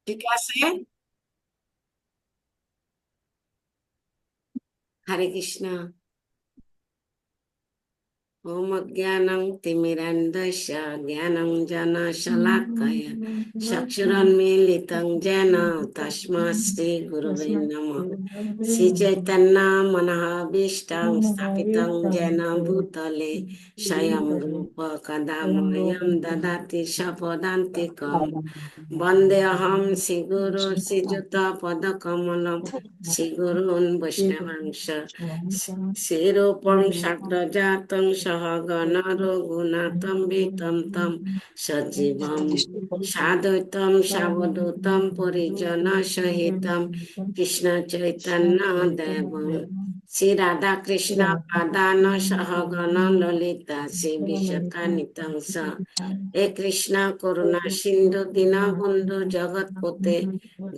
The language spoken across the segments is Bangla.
ঠিক আছে। হরে কৃষ্ণ। ওম অজ্ঞানং তিমিরান্ধস্য জ্ঞানাঞ্জনশলাকয়া চক্ষুরন্মীলিतं येन তস্मै শ্রী গুরবে নমঃ। শ্রী চৈতন্য মনোভীষ্টং স্থাপিतं येन ভূতলে স্বয়ং রূপ কদা মह्यं দদাতি স্বপদান্তিকम्। বন্দেহং শ্রীগুরু শ্রীযুতপদকমলম শ্রীগুরূन् বৈষ্ণবাংশ শ্রীরূপং সাগ্রজাতং সহগণ রঘুনাথম্বিतं तं সজীবং সাদ্বৈতং সাবধূतं পরিজন সহিतं কৃষ্ণ চৈতন্য দেবং শ্রী রাধা কৃষ্ণ পাদান সহগণ ললিতা শ্রী বিশাখানিত্যং স। হে কৃষ্ণ করুণা সিন্ধু দীনবন্ধু জগৎপতে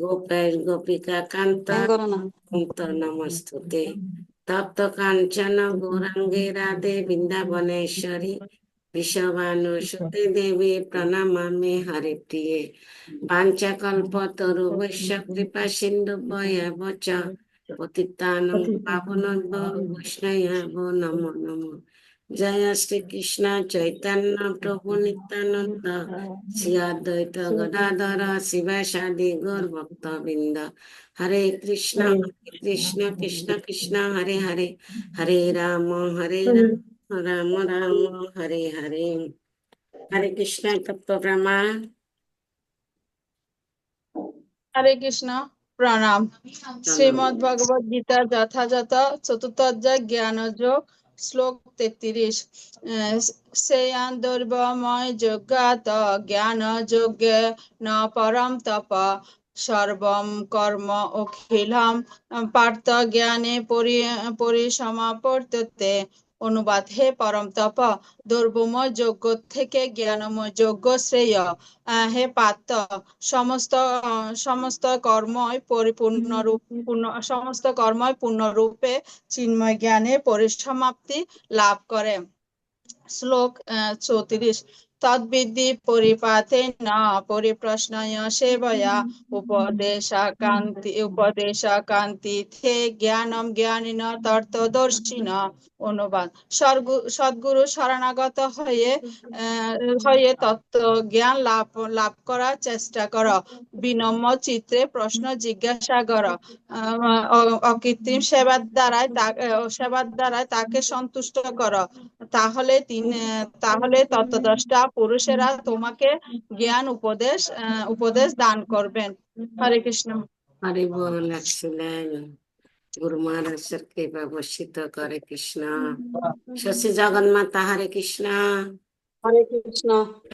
গোপেশ গোপিকা কান্ত নমস্তুতে। তপ্ত কাঞ্চন গৌরাঙ্গে রাধে বৃন্দাবনেশ্বরী বৃষভানুসুতে দেবী প্রণমামি হরিপ্রিয়ে। পাঞ্চকল্পতরুভ্যশ্চ কৃপা সিন্ধুভ্যেব চ পতিতানাং পাবনেভ্যো বৈষ্ণবেভ্যো নমো নমঃ। জয় শ্রী কৃষ্ণ চৈতন্য প্রভু নিত্যানন্দ শ্রী অদ্বৈত গদাধর শিবাসাদি গৌর ভক্তবৃন্দ। হরে কৃষ্ণ কৃষ্ণ কৃষ্ণ হরে হরে হরে রাম রাম রাম হরে হরে। হরে কৃষ্ণ তত্ত্ব প্রমাণ। হরে কৃষ্ণ প্রণাম। চলো। শ্রীমদ্ ভগবদ গীতা যথাযথ চতুর্থ অধ্যায় জ্ঞানযোগ শ্লোক 33। শ্রেয়ান দুর্বময় যোগাত জ্ঞান যোগে ন পরম তপ সর্বম কর্ম অখিলম পার্থ জ্ঞানে পরিসমাপর্ততে। অনুবাদ: হে পরম তপ, দুর্বময় যজ্ঞ থেকে জ্ঞানময় যজ্ঞ শ্রেয়। হে পার্থ, সমস্ত সমস্ত কর্মই সমস্ত কর্মই পূর্ণরূপে চিন্ময় জ্ঞানে পরিসমাপ্তি লাভ করে। শ্লোক 34। তদ্বিদ্ধি পরিপাতেন পরিপ্রশ্নয় সেবয়া উপদেশাকান্তি থে জ্ঞানম জ্ঞানিন তত্ত্বদর্শিন। অনুবাদ: সদ্গুরু শরণাগত হয়ে তত্ত্ব জ্ঞান লাভ করার চেষ্টা কর। বিনম্র চিত্তে প্রশ্ন জিজ্ঞাসা কর। অকৃত্রিম সেবার দ্বারাই তাকে সন্তুষ্ট কর। তাহলে তত্ত্বদ্রষ্টা পুরুষেরা তোমাকে জ্ঞান উপদেশ দান করবেন। হরে কৃষ্ণ। হরি বল। এক্সিলেন্ট। গুরু মহারাজের কৃপা বর্ষিত করে কৃষ্ণ। শশী জগন্মাতা হরে কৃষ্ণ। হরে কৃষ্ণ।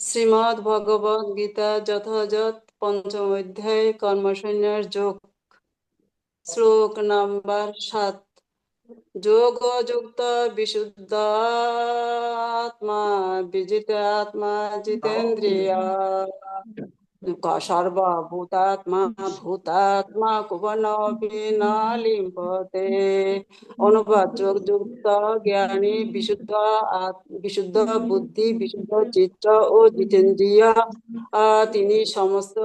শ্রীমদ্ ভগবদ গীতা যথাযথ পঞ্চম অধ্যায় কর্মসন্ন্যাস যোগ শ্লোক নাম্বার 7। যোগ যুক্ত বিশুদ্ধাত্মা বিজিতাত্মা জিতেন্দ্রিয়া সর্বভূতাত্মা ভূতাত্মা কুবনপি ন লিম্পতে। অনুবাদ: যোগ যুক্ত জ্ঞানী বিশুদ্ধ বুদ্ধি, বিশুদ্ধ চিত্ত ও জিতেন্দ্রিয়। তিনি সমস্ত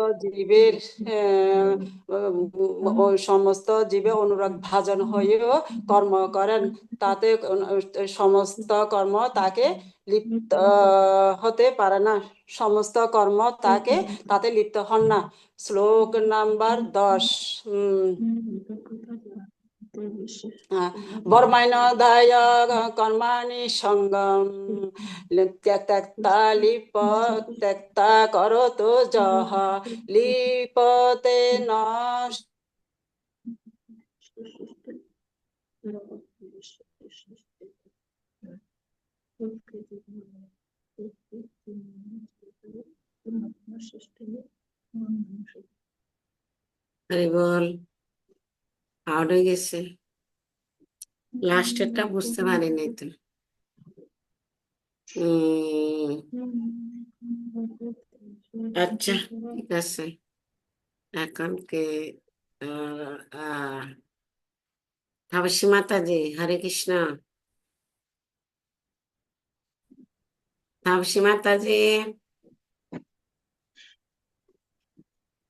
জীবে অনুরাগ ভাজন হয়েও কর্ম করেন, তাতে সমস্ত কর্ম তাকে লিপ্ত হতে পারে না, সমস্ত কর্ম তাতে লিপ্ত হন না। শ্লোক নাম্বার 10। বর্মাইনধায় কর্মাণি সঙ্গম ত্যক্তা করতো যহ লিপতে ন। হরি বল। আউট হয়ে গেছে, লাস্টেরটা বুঝতে পারিনি তো। আচ্ছা, ঠিক আছে। এখন কে তাপসী মাতাজি হরে কৃষ্ণ। তাপসী মাতাজি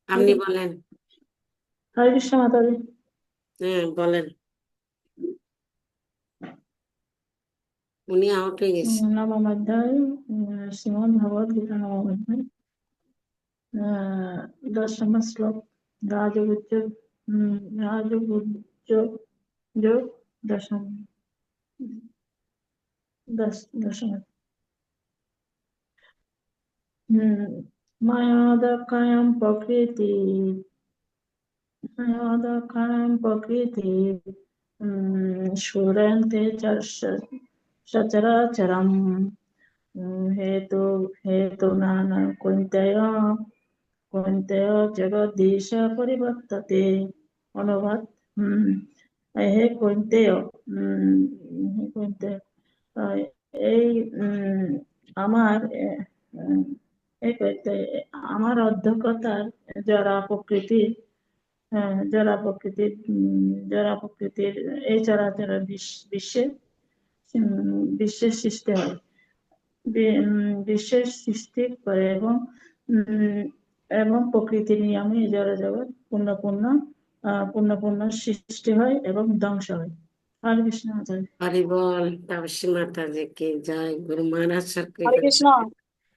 আপনি বলেন। হরে কৃষ্ণ মাতাজি। হ্যাঁ বলেন। উনি আউট হয়ে গেছে। নবম অধ্যায় শ্রীমদ্ ভগবদ গীতা নবম অধ্যায় দশম শ্লোক রাজগুজ্জ রাজগুজ্জ যোগ দশম দশম মায়াদকায়াম প্রকৃতি সুরন্তে সচরাচরম হেতু নানা কৌন্তেয় জগদীশ পরিবর্ততে। অনুবাদ। হে কৌন্তেয়, আহ, এই আমার এই কৌন্তেয়, আমার অধ্যক্ষতার জরা প্রকৃতির এই চরাচর বিশ্বের সৃষ্টি হয়, বিশ্বের সৃষ্টি করে এবং প্রকৃতির নিয়মে এই জড়জগৎ পূর্ণ পূর্ণ সৃষ্টি হয় এবং ধ্বংস হয়। হরে কৃষ্ণ আচার্য। হরি বল। তাপসী মাতাজি কি জয়। গুরু মহারাজ সরকারি হরে কৃষ্ণ।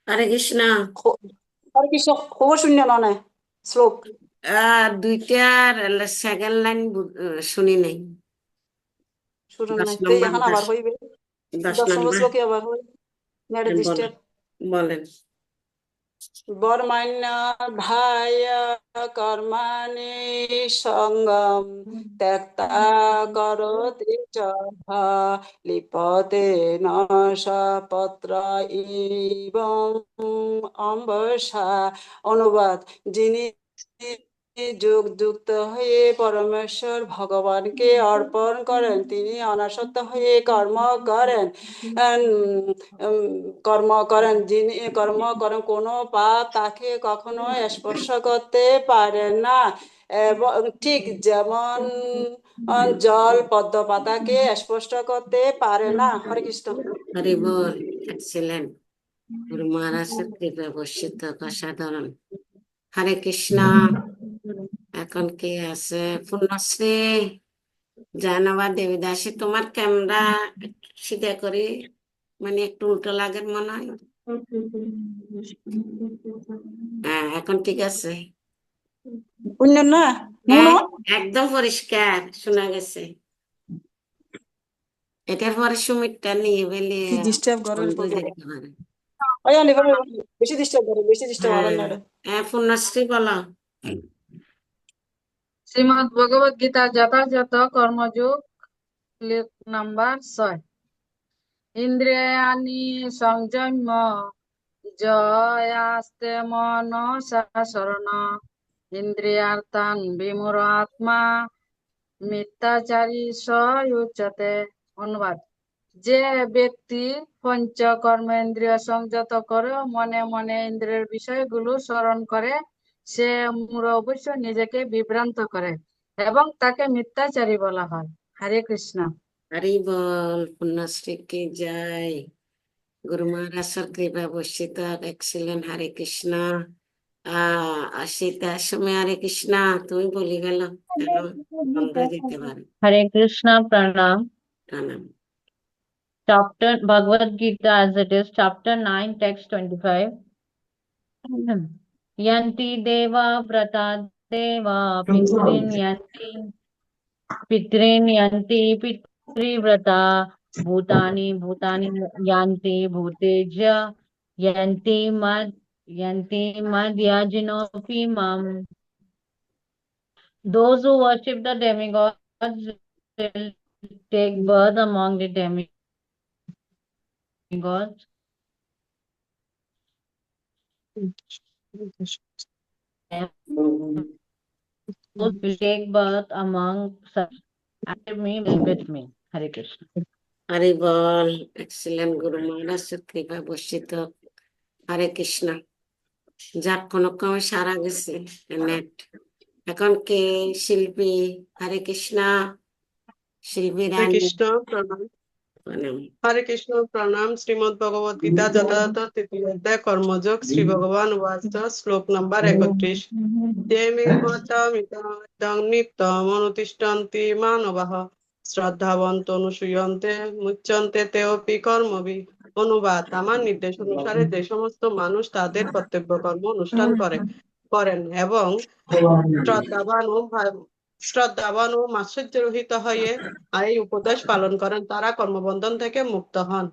হরে কৃষ্ণ। হরে কৃষ্ণ খুব শূন্য নয় শ্লোক। দুইটার সেকেন্ড লাইন শুনি নাই। শুরু 10 নাই নম্বর এখন আবার হইবে 10 দশম নম্বর। শ্লোকে আবার হই নেড়ে বলেন ডিস্টার্ব। বলেন। বর্মান্য ভায় কর্মাণি সঙ্গম ত্যক্তা করোতি চ লিপতে ন পত্র ইবং অম্বসা। অনুবাদ। যিনি যুক্ত হয়ে পরমেশ্বর ভগবানকে অর্পণ করেন, তিনি অনাসক্ত হয়ে কর্ম করেন যিনি কর্ম করেন, কোনো পাপ তাকে কখনো স্পর্শ করতে পারে না, এবং ঠিক যেমন জল পদ্ম পাতাকে স্পর্শ করতে পারে না। হরে কৃষ্ণ। হরি বল। এক্সিলেন্ট। গুরু মহারাজের কৃপা বর্ষিত অসাধারণ। হরে কৃষ্ণ। এখন কে আছে? পূর্ণশ্রী, জানাবা, দেবীদাসী, তোমার ক্যামেরা সিধা করে মানে একটু উল্টো লাগে মনে হয়। হ্যাঁ এখন ঠিক আছে। অন্য না হ্যাঁ, নুনো একদম পরিষ্কার শোনা গেছে। এটার পরে সুমিতটা নিয়ে বেলে কি ডিস্টার্ব করে বন্ধ হয়ে যেতে পারে। ওই বেশি ডিস্টার্ব করে হ্যাঁ করে হ্যাঁ পূর্ণশ্রী বলো। শ্রীমদ্ ভগবদ গীতার যথাযথ কর্মযোগ নাম্বার 6। ইন্দ্রিয়াণি সংযম্য জয়াস্তে মনসা শরণ ইন্দ্রিয়ার্থান বিমূঢ় আত্মা মিথ্যাচারী স উচ্যতে। অনুবাদ। যে ব্যক্তি পঞ্চ কর্মেন্দ্রিয় সংযত করে মনে মনে ইন্দ্রিয়ের বিষয়গুলো স্মরণ করে, সে মূঢ় অবশ্য নিজেকে বিভ্রান্ত করে এবং তাকে মিথ্যাচারী বলা হয়। হরে কৃষ্ণ। হরি বল। পূর্ণশ্রী কি জয়। গুরু মহারাজের কৃপা বর্ষিত এক্সিলেন্ট। হরে কৃষ্ণ। সীতার সময় হরে কৃষ্ণ তুমি বলি গেল এখন বন্ধ হয়ে যেতে পারে। Hare Krishna Pranam. প্রণাম। Chapter Bhagavad Gita as it is, chapter 9, text 25. Yanti Deva Vrata Deva Pitrin Yanti Pitri Vrata Bhutani Bhutani Yanti Bhuteja Yanti Mad Yajinopi Mam. Those who worship the demigods will take birth among the demigods. Those will take birth among such after me with me. Hare Krishna. Hari বল। এক্সিলেন্ট। গুরু মহারাজের কৃপা বর্ষিত। হরে কৃষ্ণ। যাক কোনো কমে সারা গেছে নেট। এখন কে? শিল্পী। হরে কৃষ্ণ। শিল্পী হরে রানী। কৃষ্ণ প্রণাম। প্রণাম। হরে কৃষ্ণ প্রণাম। শ্রীমদ্ ভগবদ গীতা যথাযথ তৃতীয় অধ্যায় কর্মযোগ শ্রী ভগবান ওয়াচ শ্লোক নাম্বার 31। যে মিতং নিত্যম অনুতিষ্ঠন্তি মানবাঃ শ্রদ্ধাবন্ত অনুসূয়ন্তে মুচ্যন্তে তেপি কর্মবি। অনুবাদ: আমার নির্দেশ অনুসারে যে সমস্ত মানুষ তাদের কর্তব্য কর্ম অনুষ্ঠান করেন এবং শ্রদ্ধাবান ও মাৎসর্যরহিত হয়ে এই উপদেশ পালন করেন, তারা কর্মবন্ধন থেকে মুক্ত হন।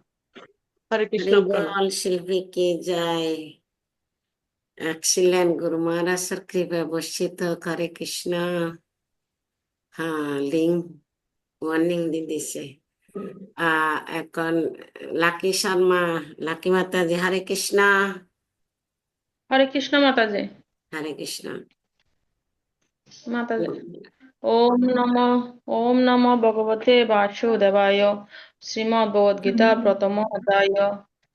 হরে কৃষ্ণ হরি প্রণাম। বল শিল্পী কি যায়। এক্সিলেন্ট, গুরু মহারাজের কৃপায় বর্ষিত। হরে কৃষ্ণ। হ্যাঁ, লিঙ্ক ওয়ার্নিং দিয়ে দিছে। এখন লাকি শর্মা, লাকি মাতাজি। হরে কৃষ্ণ। হরে কৃষ্ণ মাতাজি। হরে কৃষ্ণ। মাতাজি। ওম নমো ভগবতে বাসুদেবায়। শ্রীমদ্ ভগবদ গীতা প্রথম অধ্যায়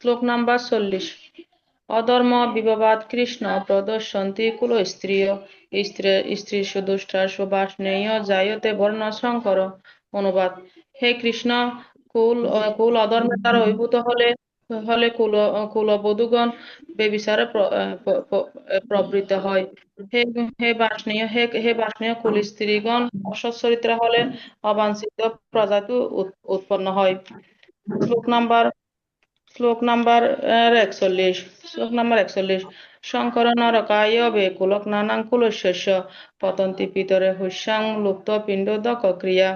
শ্লোক নাম্বার 40। অধর্ম বিবাদ কৃষ্ণ প্রদর্শন্তি কুল স্ত্রিয় স্ত্রীষু দুষ্টাসু বাষ্ণেয় জায়তে বর্ণ সংকর। অনুবাদ: হে কৃষ্ণ, কুল অধর্মে দ্বারা অভিভূত হলে কুলবধূগণ বেবিচারে প্রবৃত্ত হয়। হে বাষ্ণেয় কুল স্ত্রীগণ অসৎ চরিত্র হলে অবাঞ্ছিত প্রজাতি উৎপন্ন হয়। শ্লোক নাম্বার 41। শঙ্কর নরকায় বেকুলক নানাং কুলস্য পতন্তি পিতরে হুস্যাং লুপ্ত পিণ্ডোদক ক্রিয়া।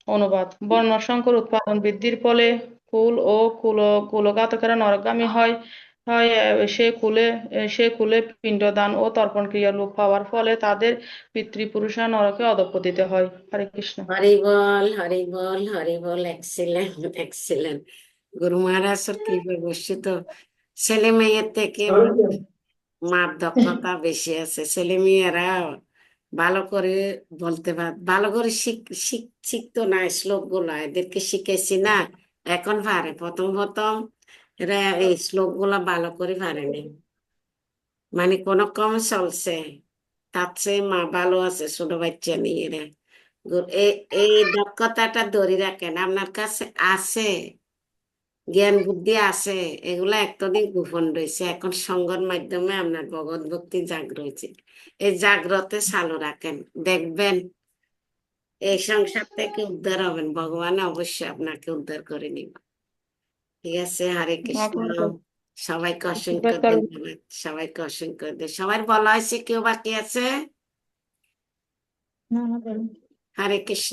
অনুবাদ: বর্ণ সংকর উৎপাদন বৃদ্ধির ফলে কুল ও কুলঘাতকেরা নরকগামী হয়। সে কুলে পিণ্ডদান ও তর্পণ ক্রিয়া লোপ পাওয়ার ফলে তাদের পিতৃপুরুষরা নরকে অধঃপতিত হয়। হরে কৃষ্ণ। হরি বল, হরি বল, হরি বল। Excellent, excellent. গুরু মহারাজের কৃপায় বর্ষিত। ছেলে মেয়ের থেকে মার দক্ষতা বেশি আছে। ছেলে মেয়েরা ভালো করে বলতে ভালো করে শিখতো না শ্লোক গুলা, এদেরকে শিখেছি না, এখন পারে। প্রথম এরা এই শ্লোক গুলা ভালো করে পারেনি, মানে কোন কম চলছে। তার চেয়ে মা ভালো আছে ছোট বাচ্চা নিয়ে এরা। এই দক্ষতাটা ধরে রাখেন, আপনার কাছে আছে, জ্ঞান বুদ্ধি আছে, এগুলা এতদিন গোপন রয়েছে, এখন সঙ্গের মাধ্যমে আপনার ভগবত ভক্তি জাগ্রত। এই জাগ্রতে চালু রাখেন, দেখবেন এই সংসার থেকে উদ্ধার হবেন। ভগবান অবশ্যই আপনাকে উদ্ধার করে নিব। ঠিক আছে। হরে কৃষ্ণ। সবাইকে অসংখ্য ধন্যবাদ। সবাইকে অসংখ্য ধন্যবাদ। সবাই বলা হয়েছে, কেউ বাকি আছে? না, না, বলুন। হরে কৃষ্ণ।